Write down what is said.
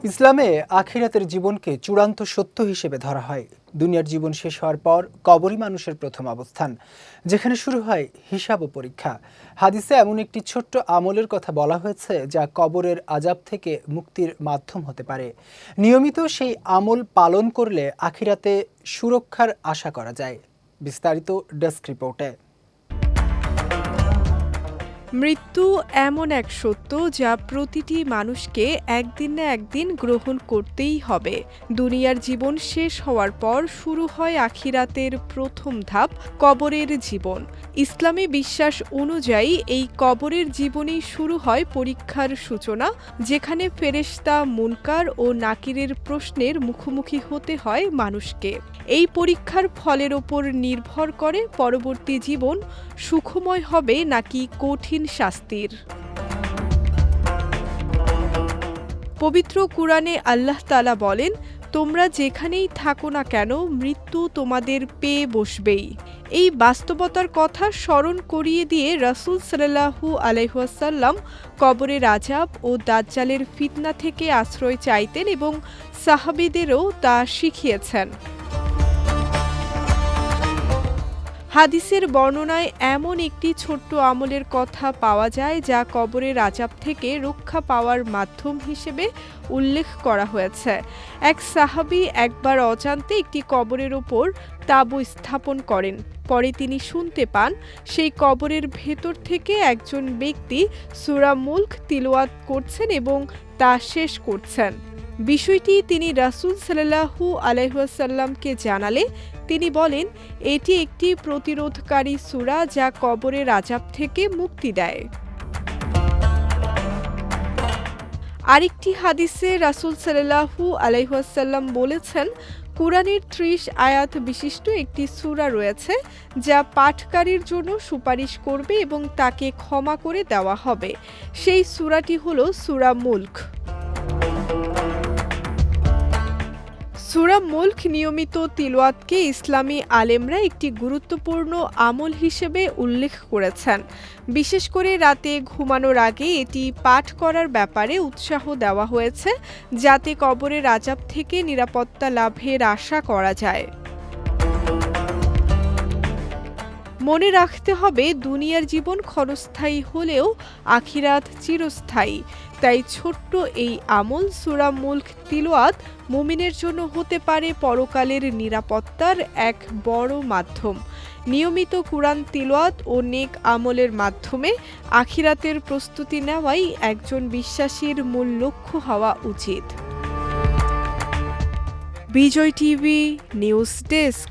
ইসলামে আখিরাতের জীবনকে চূড়ান্ত সত্য হিসেবে ধরা হয়। দুনিয়ার জীবন শেষ হওয়ার পর কবরই মানুষের প্রথম অবস্থান, যেখানে শুরু হয় হিসাব ও পরীক্ষা। হাদিসে এমন একটি ছোট্ট আমলের কথা বলা হয়েছে যা কবরের আযাব থেকে মুক্তির মাধ্যম হতে পারে। নিয়মিত সেই আমল পালন করলে আখিরাতে সুরক্ষার আশা করা যায়। বিস্তারিত ডেস্ক রিপোর্টে। মৃত্যু এমন এক সত্য যা প্রতিটি মানুষকে একদিন না একদিন গ্রহণ করতেই হবে। দুনিয়ার জীবন শেষ হওয়ার পর শুরু হয় আখিরাতের প্রথম ধাপ, কবরের জীবন। ইসলামী বিশ্বাস অনুযায়ী এই কবরের জীবনেই শুরু হয় পরীক্ষার সূচনা, যেখানে ফেরেশতা, মুনকার ও নাকিরের প্রশ্নের মুখোমুখি হতে হয় মানুষকে। এই পরীক্ষার ফলের ওপর নির্ভর করে পরবর্তী জীবন সুখময় হবে নাকি কঠিন শাস্তির। পবিত্র কুরআনে আল্লাহ তাআলা বলেন, তোমরা যেখানেই থাকো না কেন মৃত্যু তোমাদের পেয়ে বসবেই। এই বাস্তবতার কথা স্মরণ করিয়ে দিয়ে রাসূল সাল্লাল্লাহু আলাইহি ওয়াসাল্লাম কবরের আযাব ও দাজ্জালের ফিতনা থেকে আশ্রয় চাইতেন এবং সাহাবীদেরও তা শিখিয়েছেন। হাদিসের বর্ণনায় এমন একটি ছোট্ট আমলের কথা পাওয়া যায় যা কবরের আযাব থেকে রক্ষা পাওয়ার মাধ্যম হিসেবে উল্লেখ করা হয়েছে। এক সাহাবী একবার অজান্তে একটি কবরের ওপর তাঁবু স্থাপন করেন। পরে তিনি শুনতে পান সেই কবরের ভেতর থেকে একজন ব্যক্তি সূরা মুলক তিলাওয়াত করছেন এবং তা শেষ করছেন। বিষয়টি তিনি রাসূল সাল্লাল্লাহু আলাইহি ওয়াসাল্লামকে জানালে তিনি বলেন, এটি একটি প্রতিরোধকারী সূরা যা কবরের আযাব থেকে মুক্তি দেয়। আরেকটি হাদিসে রাসূল সাল্লাল্লাহু আলাইহি ওয়াসাল্লাম বলেছেন, কুরআনের ৩০ আয়াত বিশিষ্ট একটি সূরা রয়েছে যা পাঠকারীর জন্য সুপারিশ করবে এবং তাকে ক্ষমা করে দেওয়া হবে। সেই সূরাটি হলো সূরা মুলক। সূরা মুলক নিয়মিত তিলাওয়াতকে ইসলামী আলেমরা একটি গুরুত্বপূর্ণ আমল হিসেবে উল্লেখ করেছেন। বিশেষ করে রাতে ঘুমানোর আগে এটি পাঠ করার ব্যাপারে উৎসাহ দেওয়া হয়েছে, যাতে কবরের আযাব থেকে নিরাপত্তা লাভের আশা করা যায়। মনে রাখতে হবে, দুনিয়ার জীবন ক্ষণস্থায়ী হলেও আখিরাত চিরস্থায়ী। তাই ছোট্ট এই আমল সূরা মুলক তিলাওয়াত মুমিনের জন্য হতে পারে পরকালের নিরাপত্তার এক বড় মাধ্যম। নিয়মিত কুরআন তিলাওয়াত ও নেক আমলের মাধ্যমে আখিরাতের প্রস্তুতি নেওয়াই একজন বিশ্বাসীর মূল লক্ষ্য হওয়া উচিত। বিজয় টিভি নিউজ ডেস্ক।